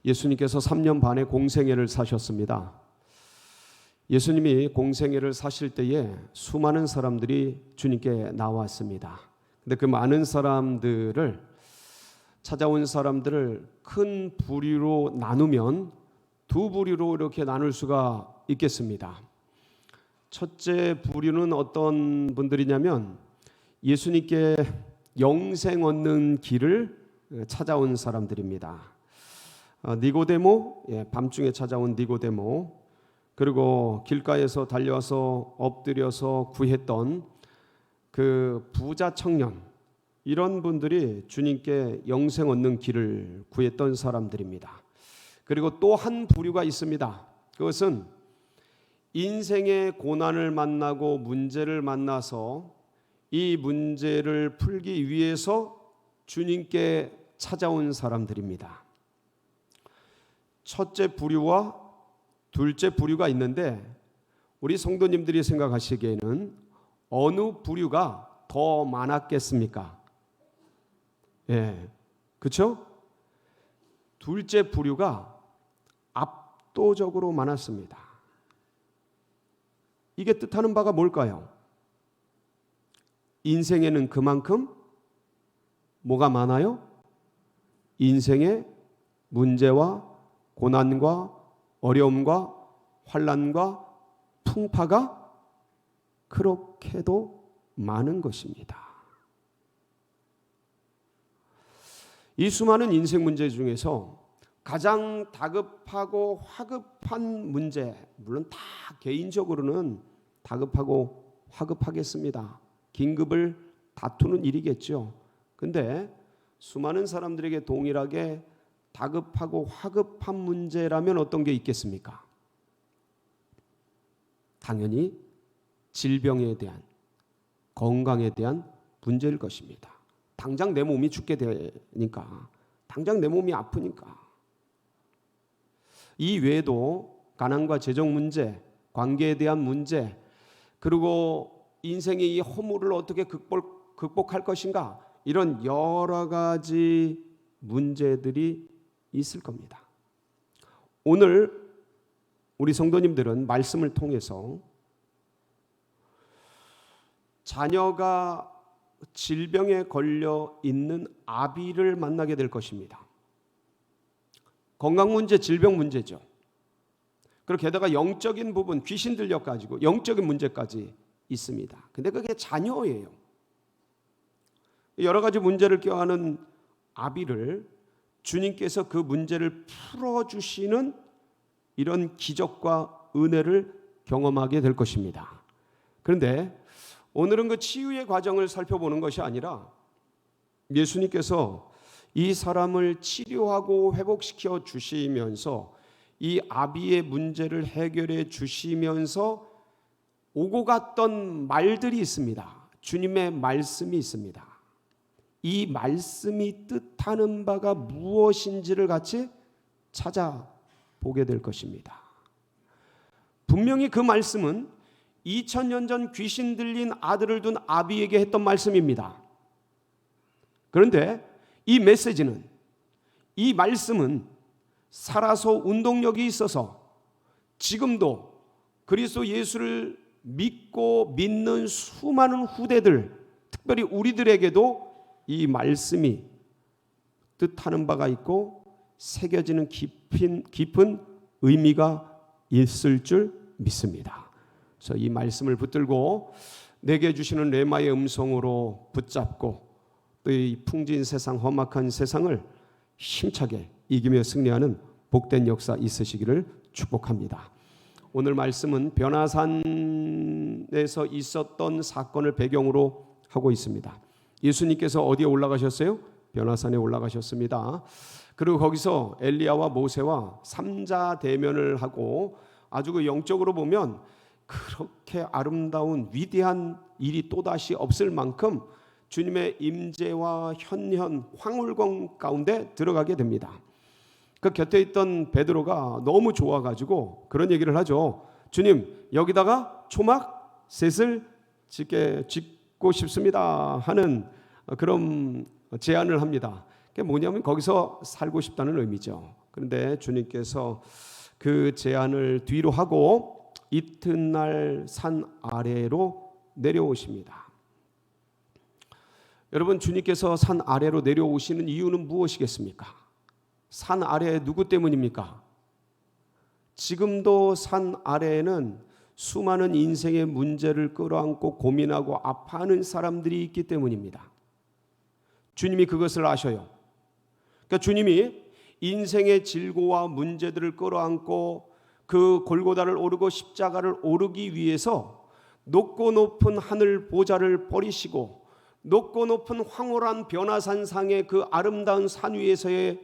예수님께서 3년 반의 공생애를 사셨습니다. 예수님이 공생애를 사실 때에 수많은 사람들이 주님께 나왔습니다. 근데 그 많은 사람들을, 찾아온 사람들을 큰 부류로 나누면 두 부류로 이렇게 나눌 수가 있겠습니다. 첫째 부류는 어떤 분들이냐면 예수님께 영생 얻는 길을 찾아온 사람들입니다. 니고데모, 밤중에 찾아온 니고데모, 그리고 길가에서 달려와서 엎드려서 구했던 그 부자 청년, 이런 분들이 주님께 영생 얻는 길을 구했던 사람들입니다. 그리고 또 한 부류가 있습니다. 그것은 인생의 고난을 만나고 문제를 만나서 이 문제를 풀기 위해서 주님께 찾아온 사람들입니다. 첫째 부류와 둘째 부류가 있는데 우리 성도님들이 생각하시기에는 어느 부류가 더 많았겠습니까? 그렇죠? 둘째 부류가 압도적으로 많았습니다. 이게 뜻하는 바가 뭘까요? 인생에는 그만큼 뭐가 많아요? 인생의 문제와 고난과 어려움과 환난과 풍파가 그렇게도 많은 것입니다. 이 수많은 인생 문제 중에서 가장 다급하고 화급한 문제, 물론 다 개인적으로는 다급하고 화급하겠습니다. 긴급을 다투는 일이겠죠. 근데 수많은 사람들에게 동일하게 다급하고 화급한 문제라면 어떤 게 있겠습니까? 당연히 질병에 대한, 건강에 대한 문제일 것입니다. 당장 내 몸이 죽게 되니까, 당장 내 몸이 아프니까. 이 외에도 가난과 재정 문제, 관계에 대한 문제, 그리고 인생의 이 허물을 어떻게 극복할 것인가, 이런 여러 가지 문제들이 있을 겁니다. 오늘 우리 성도님들은 말씀을 통해서 자녀가 질병에 걸려 있는 아비를 만나게 될 것입니다. 건강 문제, 질병 문제죠. 그리고 게다가 영적인 부분, 귀신 들려가지고 영적인 문제까지 있습니다. 근데 그게 자녀예요. 여러 가지 문제를 껴안은 아비를 주님께서 그 문제를 풀어주시는 이런 기적과 은혜를 경험하게 될 것입니다. 그런데 오늘은 그 치유의 과정을 살펴보는 것이 아니라 예수님께서 이 사람을 치료하고 회복시켜 주시면서 이 아비의 문제를 해결해 주시면서 오고 갔던 말들이 있습니다. 주님의 말씀이 있습니다. 이 말씀이 뜻하는 바가 무엇인지를 같이 찾아보게 될 것입니다. 분명히 그 말씀은 2000년 전 귀신 들린 아들을 둔 아비에게 했던 말씀입니다. 그런데 이 메시지는, 이 말씀은 살아서 운동력이 있어서 지금도 그리스도 예수를 믿고 믿는 수많은 후대들, 특별히 우리들에게도 이 말씀이 뜻하는 바가 있고 새겨지는 깊은 의미가 있을 줄 믿습니다. 그래서 이 말씀을 붙들고 내게 주시는 레마의 음성으로 붙잡고 또 이 풍진 세상, 험악한 세상을 힘차게 이기며 승리하는 복된 역사 있으시기를 축복합니다. 오늘 말씀은 변화산에서 있었던 사건을 배경으로 하고 있습니다. 예수님께서 어디에 올라가셨어요? 변화산에 올라가셨습니다. 그리고 거기서 엘리야와 모세와 삼자 대면을 하고 아주 그 영적으로 보면 그렇게 아름다운 위대한 일이 또다시 없을 만큼 주님의 임재와 현현 황홀광 가운데 들어가게 됩니다. 그 곁에 있던 베드로가 너무 좋아가지고 그런 얘기를 하죠. 주님, 여기다가 초막 셋을 짓고 싶습니다 하는 그런 제안을 합니다. 그게 뭐냐면 거기서 살고 싶다는 의미죠. 그런데 주님께서 그 제안을 뒤로 하고 이튿날 산 아래로 내려오십니다. 여러분, 주님께서 산 아래로 내려오시는 이유는 무엇이겠습니까? 산 아래 누구 때문입니까? 지금도 산 아래에는 수많은 인생의 문제를 끌어안고 고민하고 아파하는 사람들이 있기 때문입니다. 주님이 그것을 아셔요. 그러니까 주님이 인생의 질고와 문제들을 끌어안고 그 골고다를 오르고 십자가를 오르기 위해서 높고 높은 하늘 보좌를 버리시고 높고 높은 황홀한 변화산 상의 그 아름다운 산 위에서의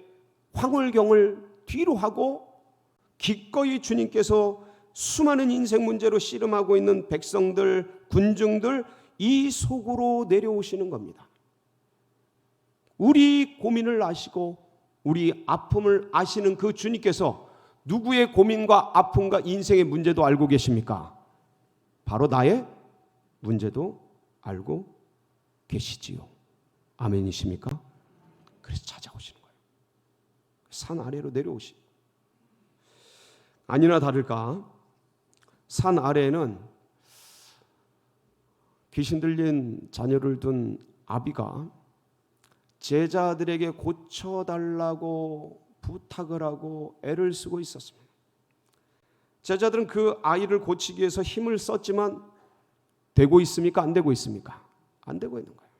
황홀경을 뒤로 하고 기꺼이 주님께서 수많은 인생 문제로 씨름하고 있는 백성들, 군중들 이 속으로 내려오시는 겁니다. 우리 고민을 아시고 우리 아픔을 아시는 그 주님께서 누구의 고민과 아픔과 인생의 문제도 알고 계십니까? 바로 나의 문제도 알고 계시지요. 아멘이십니까? 그래서 찾아오시는 거예요. 산 아래로 내려오시. 아니나 다를까 산 아래에는 귀신 들린 자녀를 둔 아비가 제자들에게 고쳐달라고 부탁을 하고 애를 쓰고 있었습니다. 제자들은 그 아이를 고치기 위해서 힘을 썼지만 되고 있습니까? 안 되고 있습니까? 안 되고 있는 거예요.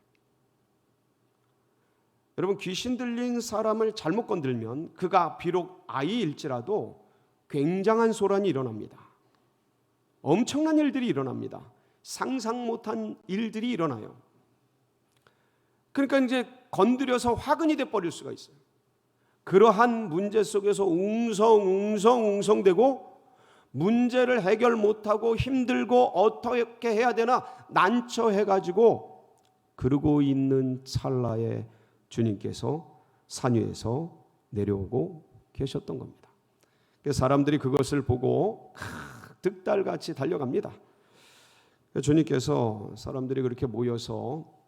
여러분, 귀신 들린 사람을 잘못 건들면 그가 비록 아이일지라도 굉장한 소란이 일어납니다. 엄청난 일들이 일어납니다. 상상 못한 일들이 일어나요. 그러니까 이제 건드려서 화근이 돼 버릴 수가 있어요. 그러한 문제 속에서 웅성대고 문제를 해결 못하고 힘들고 어떻게 해야 되나 난처해가지고 그러고 있는 찰나에 주님께서 산 위에서 내려오고 계셨던 겁니다. 사람들이 그것을 보고 득달같이 달려갑니다. 주님께서 사람들이 그렇게 모여서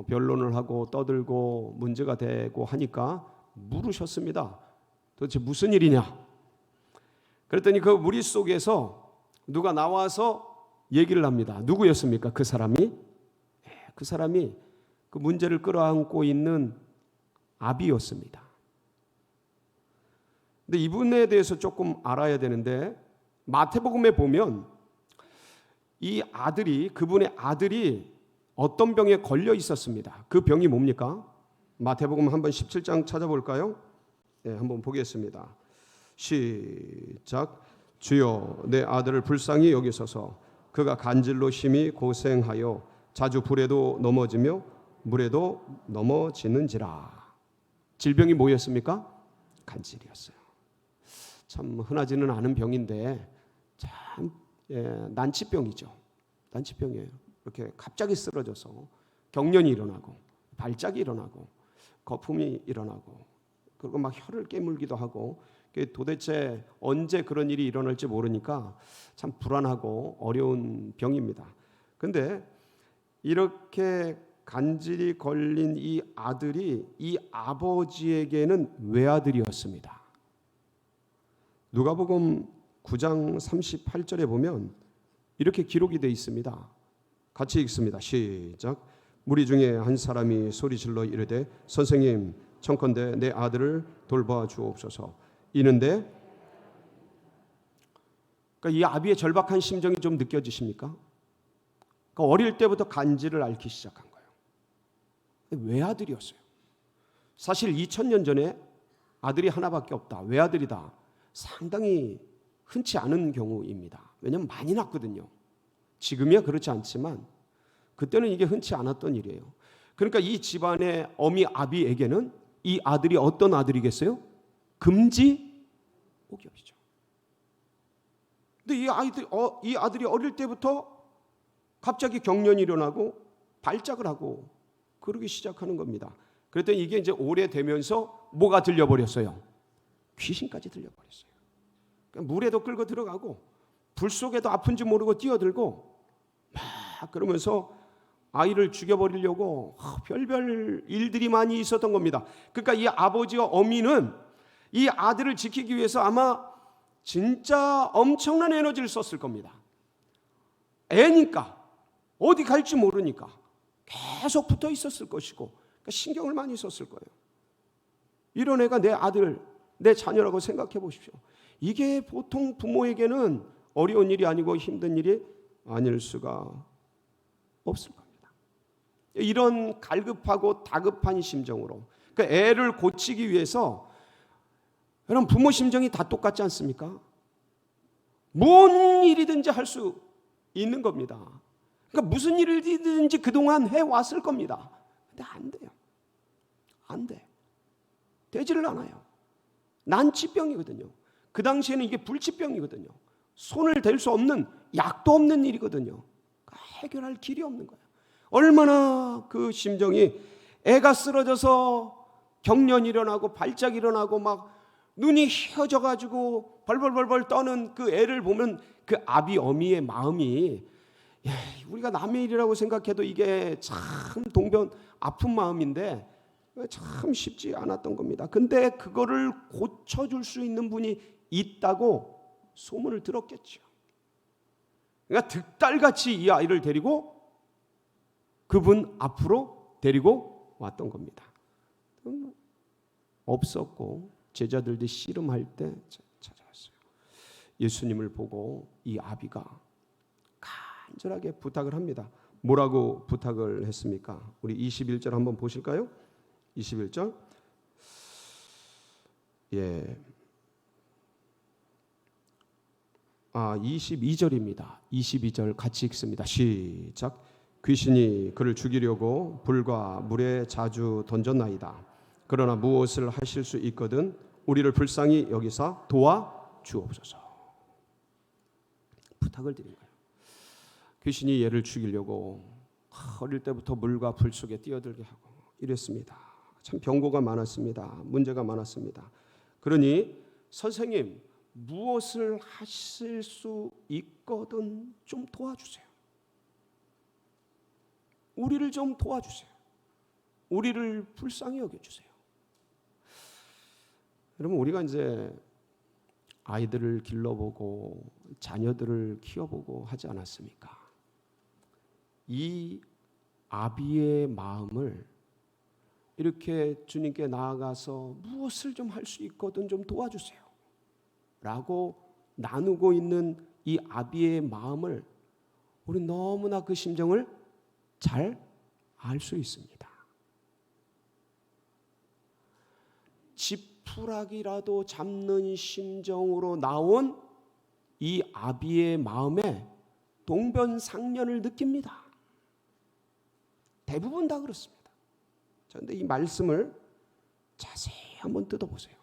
변론을 하고 떠들고 문제가 되고 하니까 물으셨습니다. 도대체 무슨 일이냐? 그랬더니 그 무리 속에서 누가 나와서 얘기를 합니다. 누구였습니까? 그 사람이 그 문제를 끌어안고 있는 아비였습니다. 근데 이분에 대해서 조금 알아야 되는데 마태복음에 보면 그분의 아들이 어떤 병에 걸려 있었습니다. 그 병이 뭡니까? 마태복음 한번 17장 찾아볼까요? 네, 한번 보겠습니다. 시작. 주여, 내 아들을 불쌍히 여기소서. 그가 간질로 심히 고생하여 자주 불에도 넘어지며 물에도 넘어지는지라. 질병이 뭐였습니까? 간질이었어요. 참 흔하지는 않은 병인데 참 난치병이죠. 난치병이에요. 이렇게 갑자기 쓰러져서 경련이 일어나고 발작이 일어나고 거품이 일어나고 그리고 막 혀를 깨물기도 하고 도대체 언제 그런 일이 일어날지 모르니까 참 불안하고 어려운 병입니다. 근데 이렇게 간질이 걸린 이 아들이 이 아버지에게는 외아들이었습니다. 누가복음 9장 38절에 보면 이렇게 기록이 되어 있습니다. 같이 읽습니다. 시작. 무리 중에 한 사람이 소리질러 이르되 선생님 청컨대 내 아들을 돌봐 주옵소서. 이는데 그러니까 이 아비의 절박한 심정이 좀 느껴지십니까? 그러니까 어릴 때부터 간질을 앓기 시작한 거예요. 외아들이었어요. 사실 2000년 전에 아들이 하나밖에 없다, 외아들이다, 상당히 흔치 않은 경우입니다. 왜냐하면 많이 낳거든요. 지금이야 그렇지 않지만 그때는 이게 흔치 않았던 일이에요. 그러니까 이 집안의 어미 아비에게는 이 아들이 어떤 아들이겠어요? 금지 목욕이죠. 근데 이 아들이 어릴 때부터 갑자기 경련이 일어나고 발작을 하고 그러기 시작하는 겁니다. 그랬더니 이게 이제 오래되면서 뭐가 들려버렸어요? 귀신까지 들려버렸어요. 그러니까 물에도 끌고 들어가고 불 속에도 아픈지 모르고 뛰어들고 막 그러면서 아이를 죽여버리려고 별별 일들이 많이 있었던 겁니다. 그러니까 이 아버지와 어미는 이 아들을 지키기 위해서 아마 진짜 엄청난 에너지를 썼을 겁니다. 애니까 어디 갈지 모르니까 계속 붙어 있었을 것이고, 그러니까 신경을 많이 썼을 거예요. 이런 애가 내 아들, 내 자녀라고 생각해 보십시오. 이게 보통 부모에게는 어려운 일이 아니고 힘든 일이 아닐 수가 없을 겁니다. 이런 갈급하고 다급한 심정으로, 그 애를 고치기 위해서, 여러분 부모 심정이 다 똑같지 않습니까? 뭔 일이든지 할 수 있는 겁니다. 그러니까 무슨 일이든지 그동안 해왔을 겁니다. 근데 안 돼요. 안 돼. 되지를 않아요. 난치병이거든요. 그 당시에는 이게 불치병이거든요. 손을 댈 수 없는, 약도 없는 일이거든요. 해결할 길이 없는 거예요. 얼마나 그 심정이, 애가 쓰러져서 경련이 일어나고 발작이 일어나고 막 눈이 휘어져 가지고 벌벌벌벌 떠는 그 애를 보면 그 아비 어미의 마음이, 우리가 남의 일이라고 생각해도 이게 참 동변 아픈 마음인데 참 쉽지 않았던 겁니다. 근데 그거를 고쳐줄 수 있는 분이 있다고 소문을 들었겠죠. 그러니까 득달같이 이 아이를 데리고 그분 앞으로 데리고 왔던 겁니다. 없었고 제자들도 씨름할 때 찾아왔어요. 예수님을 보고 이 아비가 간절하게 부탁을 합니다. 뭐라고 부탁을 했습니까? 우리 21절 한번 보실까요? 21절. 예. 22절입니다. 22절 같이 읽습니다. 시작. 귀신이 그를 죽이려고 불과 물에 자주 던졌나이다. 그러나 무엇을 하실 수 있거든 우리를 불쌍히 여기사 도와 주옵소서. 부탁을 드린 거예요. 귀신이 얘를 죽이려고 어릴 때부터 물과 불 속에 뛰어들게 하고 이랬습니다. 참 병고가 많았습니다. 문제가 많았습니다. 그러니 선생님, 무엇을 하실 수 있거든 좀 도와주세요. 우리를 좀 도와주세요. 우리를 불쌍히 여겨주세요. 여러분, 우리가 이제 아이들을 길러보고 자녀들을 키워보고 하지 않았습니까? 이 아비의 마음을 이렇게 주님께 나아가서 무엇을 좀 할 수 있거든 좀 도와주세요 라고 나누고 있는 이 아비의 마음을 우리 너무나 그 심정을 잘 알 수 있습니다. 지푸라기라도 잡는 심정으로 나온 이 아비의 마음에 동변상련을 느낍니다. 대부분 다 그렇습니다. 그런데 이 말씀을 자세히 한번 뜯어보세요.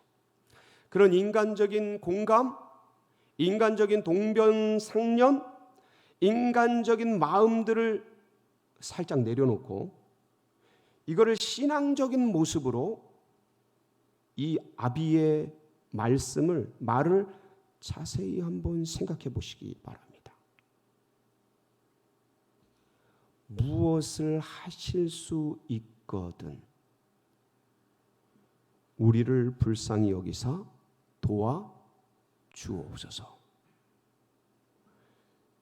그런 인간적인 공감, 인간적인 동변상련, 인간적인 마음들을 살짝 내려놓고 이거를 신앙적인 모습으로 이 아비의 말을 자세히 한번 생각해 보시기 바랍니다. 무엇을 하실 수 있거든 우리를 불쌍히 여기사 도와 주옵소서.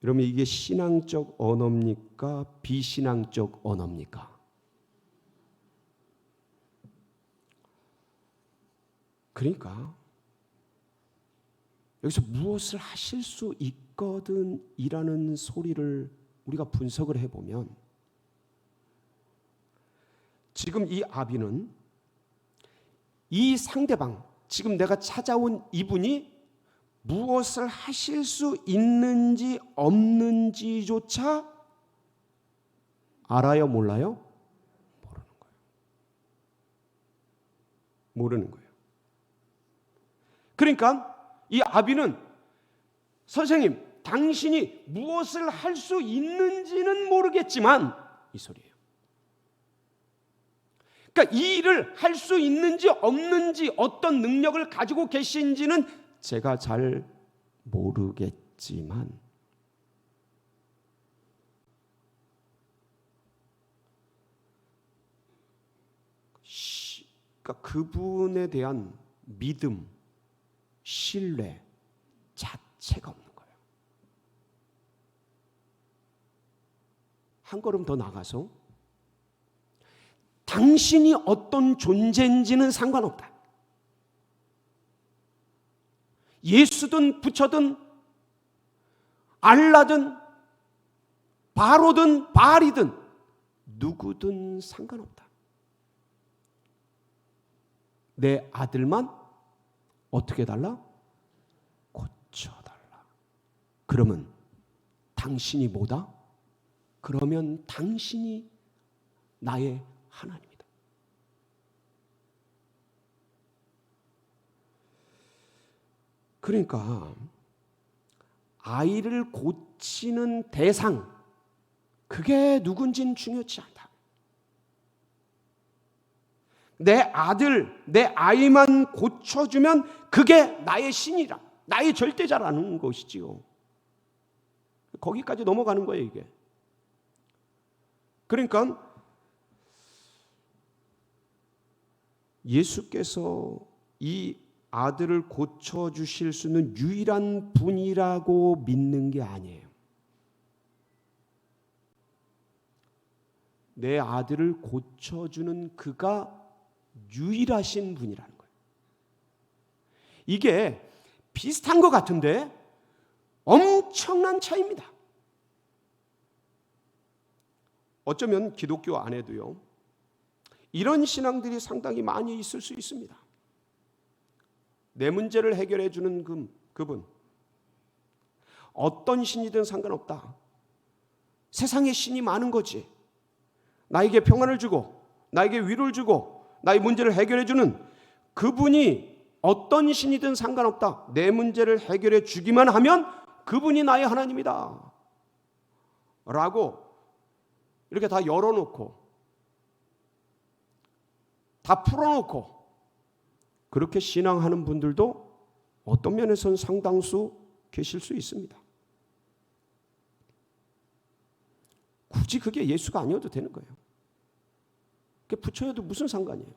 여러분, 이게 신앙적 언어입니까? 비신앙적 언어입니까? 그러니까 여기서 무엇을 하실 수 있거든 이라는 소리를 우리가 분석을 해보면 지금 이 아비는 이 상대방, 지금 내가 찾아온 이분이 무엇을 하실 수 있는지 없는지조차 알아요? 몰라요? 모르는 거예요. 모르는 거예요. 그러니까 이 아비는 선생님, 당신이 무엇을 할 수 있는지는 모르겠지만 이 소리예요. 그러니까 이 일을 할 수 있는지 없는지 어떤 능력을 가지고 계신지는 제가 잘 모르겠지만 그러니까 그분에 대한 믿음, 신뢰 자체가 없는 거예요. 한 걸음 더 나가서 당신이 어떤 존재인지는 상관없다. 예수든 부처든 알라든 바로든 바알이든 누구든 상관없다. 내 아들만 어떻게 해달라? 고쳐달라. 그러면 당신이 뭐다? 그러면 당신이 나의 하나님이다. 그러니까 아이를 고치는 대상, 그게 누군지는 중요치 않다. 내 아들, 내 아이만 고쳐주면 그게 나의 신이라, 나의 절대자라는 것이지요. 거기까지 넘어가는 거예요, 이게. 그러니까 예수께서 이 아들을 고쳐주실 수 있는 유일한 분이라고 믿는 게 아니에요. 내 아들을 고쳐주는 그가 유일하신 분이라는 거예요. 이게 비슷한 것 같은데 엄청난 차이입니다. 어쩌면 기독교 안에도요, 이런 신앙들이 상당히 많이 있을 수 있습니다. 내 문제를 해결해 주는 그분, 어떤 신이든 상관없다. 세상에 신이 많은 거지. 나에게 평안을 주고 나에게 위로를 주고 나의 문제를 해결해 주는 그분이 어떤 신이든 상관없다. 내 문제를 해결해 주기만 하면 그분이 나의 하나님이다 라고 이렇게 다 열어놓고 다 풀어놓고 그렇게 신앙하는 분들도 어떤 면에서는 상당수 계실 수 있습니다. 굳이 그게 예수가 아니어도 되는 거예요. 그게 부처여도 무슨 상관이에요.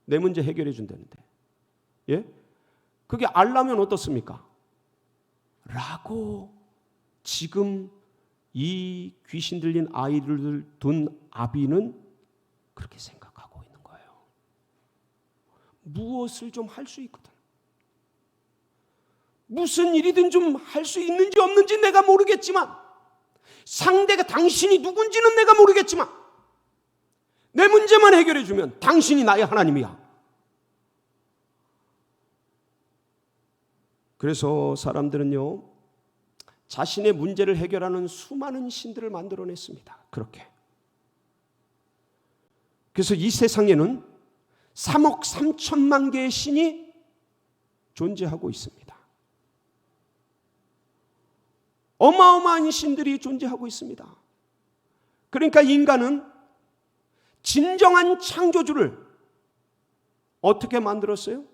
내 문제 해결해 준다는데. 예? 그게 알라면 어떻습니까? 라고 지금 이 귀신 들린 아이들을 둔 아비는 그렇게 생각하고 있는 거예요. 무엇을 좀 할 수 있거든. 무슨 일이든 좀 할 수 있는지 없는지 내가 모르겠지만, 상대가 당신이 누군지는 내가 모르겠지만 내 문제만 해결해 주면 당신이 나의 하나님이야. 그래서 사람들은요, 자신의 문제를 해결하는 수많은 신들을 만들어냈습니다. 그렇게. 그래서 이 세상에는 3억 3천만 개의 신이 존재하고 있습니다. 어마어마한 신들이 존재하고 있습니다. 그러니까 인간은 진정한 창조주를 어떻게 만들었어요?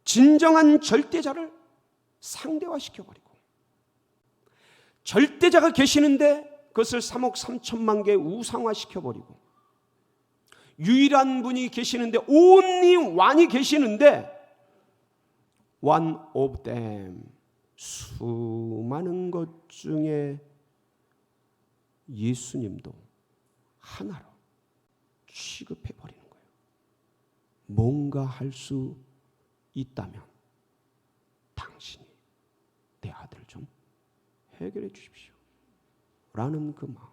진정한 절대자를 상대화시켜버리고, 절대자가 계시는데 그것을 3억 3천만 개 우상화시켜버리고, 유일한 분이 계시는데, only one이 계시는데 one of them, 수많은 것 중에 예수님도 하나로 취급해버리는 거예요. 뭔가 할 수 있다면 당신이 내 아들을 좀 해결해 주십시오 라는 그 마음.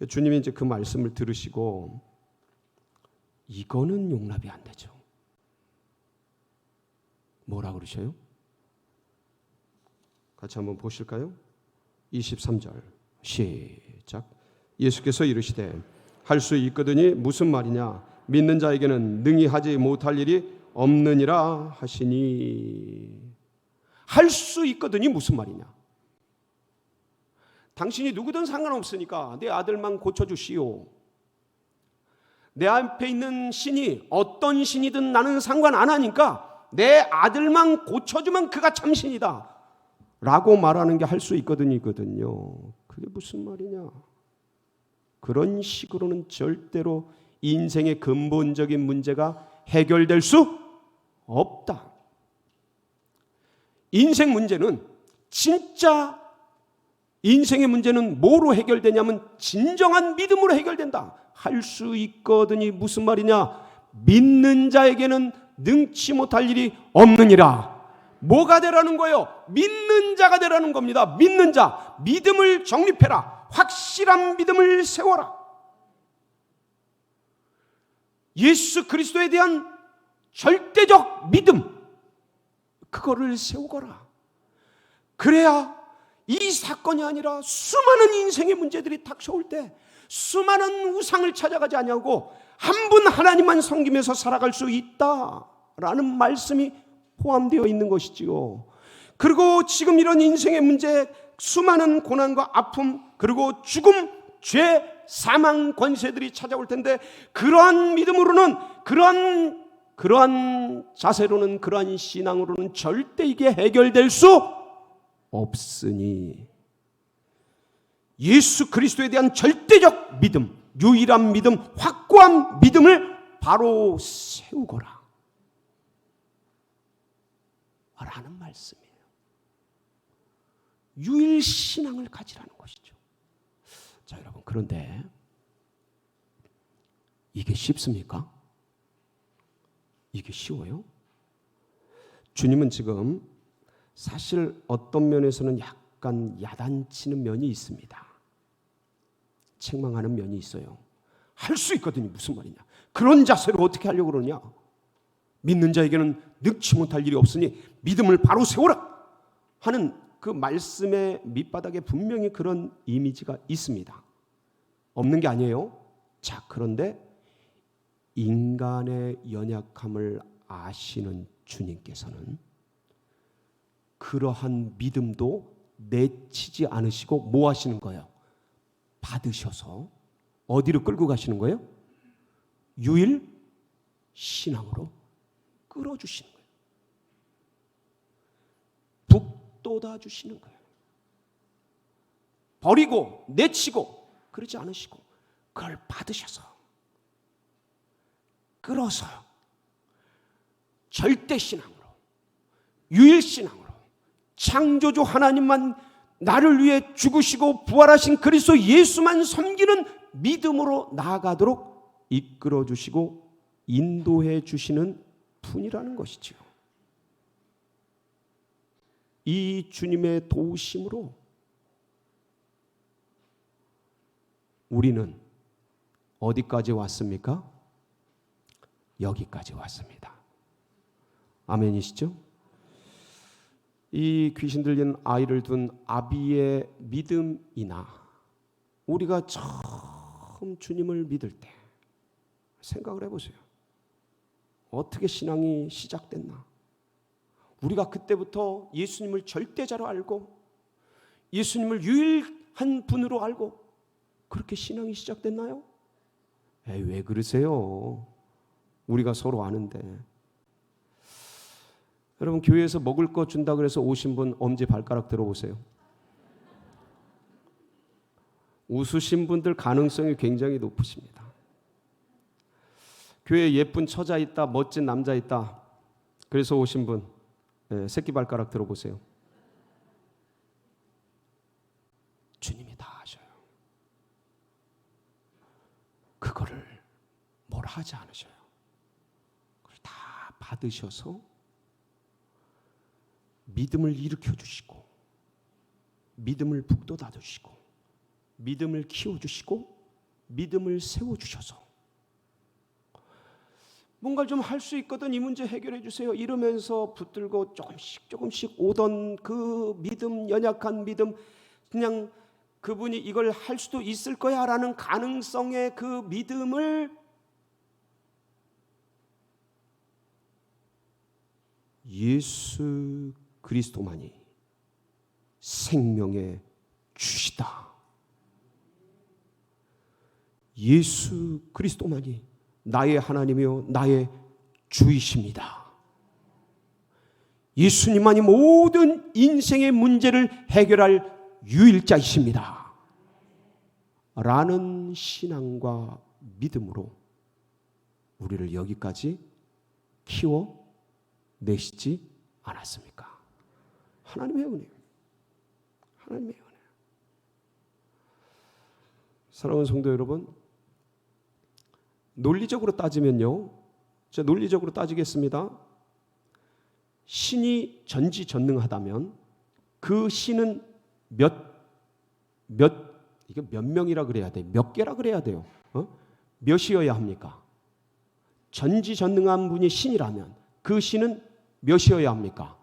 주님이 이제 그 말씀을 들으시고 이거는 용납이 안 되죠. 뭐라 그러셔요? 같이 한번 보실까요? 23절 시작. 예수께서 이르시되 할 수 있거든이 무슨 말이냐? 믿는 자에게는 능히 하지 못할 일이 없느니라 하시니. 할 수 있거든이 무슨 말이냐? 당신이 누구든 상관없으니까 내 아들만 고쳐주시오. 내 앞에 있는 신이 어떤 신이든 나는 상관 안 하니까 내 아들만 고쳐주면 그가 참신이다 라고 말하는 게 할 수 있거든요. 그게 무슨 말이냐? 그런 식으로는 절대로 인생의 근본적인 문제가 해결될 수 없다. 인생 문제는 진짜 인생의 문제는 뭐로 해결되냐면 진정한 믿음으로 해결된다. 할 수 있거든이 무슨 말이냐? 믿는 자에게는 능치 못할 일이 없느니라. 뭐가 되라는 거예요? 믿는 자가 되라는 겁니다. 믿는 자, 믿음을 정립해라. 확실한 믿음을 세워라. 예수 그리스도에 대한 절대적 믿음, 그거를 세우거라. 그래야 이 사건이 아니라 수많은 인생의 문제들이 닥쳐올 때 수많은 우상을 찾아가지 아니하고 한 분 하나님만 섬기면서 살아갈 수 있다라는 말씀이 포함되어 있는 것이지요. 그리고 지금 이런 인생의 문제, 수많은 고난과 아픔, 그리고 죽음, 죄, 사망, 권세들이 찾아올 텐데 그러한 믿음으로는, 그러한 자세로는, 그러한 신앙으로는 절대 이게 해결될 수 없으니 예수 그리스도에 대한 절대적 믿음, 유일한 믿음, 확고한 믿음을 바로 세우거라 라는 말씀이에요. 유일신앙을 가지라는 것이죠. 자, 여러분, 그런데 이게 쉽습니까? 이게 쉬워요? 주님은 지금 사실 어떤 면에서는 약간 야단치는 면이 있습니다. 책망하는 면이 있어요. 할 수 있거든요. 무슨 말이냐? 그런 자세로 어떻게 하려고 그러냐? 믿는 자에게는 능치 못할 일이 없으니 믿음을 바로 세워라 하는 그 말씀의 밑바닥에 분명히 그런 이미지가 있습니다. 없는 게 아니에요. 자, 그런데 인간의 연약함을 아시는 주님께서는 그러한 믿음도 내치지 않으시고 뭐 하시는 거예요? 받으셔서 어디로 끌고 가시는 거예요? 유일 신앙으로 끌어주시는 거예요. 북돋아 주시는 거예요. 버리고 내치고 그러지 않으시고 그걸 받으셔서 끌어서 절대신앙으로, 유일신앙으로, 창조주 하나님만, 나를 위해 죽으시고 부활하신 그리스도 예수만 섬기는 믿음으로 나아가도록 이끌어 주시고 인도해 주시는 분이라는 것이지요. 이 주님의 도우심으로 우리는 어디까지 왔습니까? 여기까지 왔습니다. 아멘이시죠? 이 귀신 들린 아이를 둔 아비의 믿음이나 우리가 처음 주님을 믿을 때 생각을 해보세요. 어떻게 신앙이 시작됐나? 우리가 그때부터 예수님을 절대자로 알고 예수님을 유일한 분으로 알고 그렇게 신앙이 시작됐나요? 에이, 왜 그러세요? 우리가 서로 아는데. 여러분, 교회에서 먹을 거 준다 그래서 오신 분 엄지 발가락 들어보세요. 웃으신 분들 가능성이 굉장히 높으십니다. 교회에 예쁜 처자 있다, 멋진 남자 있다, 그래서 오신 분 새끼 발가락 들어보세요. 주님이 다 하셔요. 그거를 뭐라 하지 않으셔요. 그걸 다 받으셔서 믿음을 일으켜 주시고 믿음을 북돋아 주시고 믿음을 키워 주시고 믿음을 세워 주셔서 뭔가 좀 할 수 있거든, 이 문제 해결해 주세요 이러면서 붙들고 조금씩 오던 그 믿음, 연약한 믿음, 그냥 그분이 이걸 할 수도 있을 거야 라는 가능성의 그 믿음을 예수 그리스도만이 생명의 주시다. 예수 그리스도만이 나의 하나님이요 나의 주이십니다. 예수님만이 모든 인생의 문제를 해결할 유일자이십니다. 라는 신앙과 믿음으로 우리를 여기까지 키워내시지 않았습니까? 하나님의 은혜. 하나님의 은혜. 사랑하는 성도 여러분, 논리적으로 따지면요, 제가 논리적으로 따지겠습니다. 신이 전지전능하다면 그 신은 이게 몇 명이라 그래야 돼? 몇 개라 그래야 돼요? 몇이어야 합니까? 전지전능한 분이 신이라면 그 신은 몇이어야 합니까?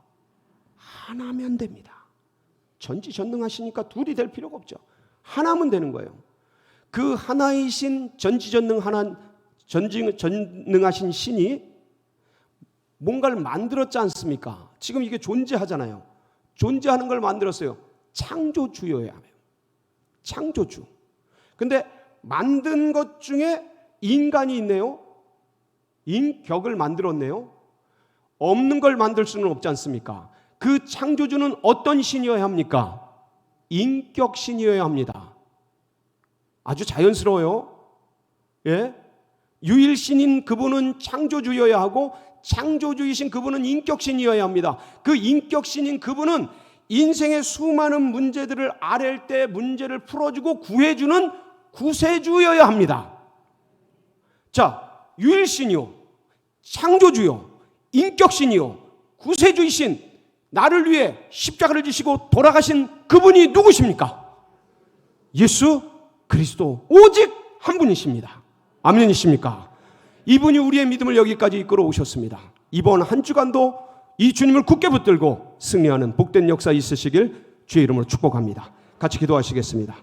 하나면 됩니다. 전지전능하시니까 둘이 될 필요가 없죠. 하나면 되는 거예요. 그 하나이신 전지전능하신 신이 뭔가를 만들었지 않습니까? 지금 이게 존재하잖아요. 존재하는 걸 만들었어요. 창조주여야 해요. 창조주. 근데 만든 것 중에 인간이 있네요. 인격을 만들었네요. 없는 걸 만들 수는 없지 않습니까? 그 창조주는 어떤 신이어야 합니까? 인격신이어야 합니다. 아주 자연스러워요. 예? 유일신인 그분은 창조주여야 하고 창조주이신 그분은 인격신이어야 합니다. 그 인격신인 그분은 인생의 수많은 문제들을 앓을 때 문제를 풀어주고 구해주는 구세주여야 합니다. 자, 유일신이요, 창조주요, 인격신이요, 구세주이신 나를 위해 십자가를 지시고 돌아가신 그분이 누구십니까? 예수 그리스도 오직 한 분이십니다. 아멘이십니까? 이분이 우리의 믿음을 여기까지 이끌어 오셨습니다. 이번 한 주간도 이 주님을 굳게 붙들고 승리하는 복된 역사 있으시길 주의 이름으로 축복합니다. 같이 기도하시겠습니다.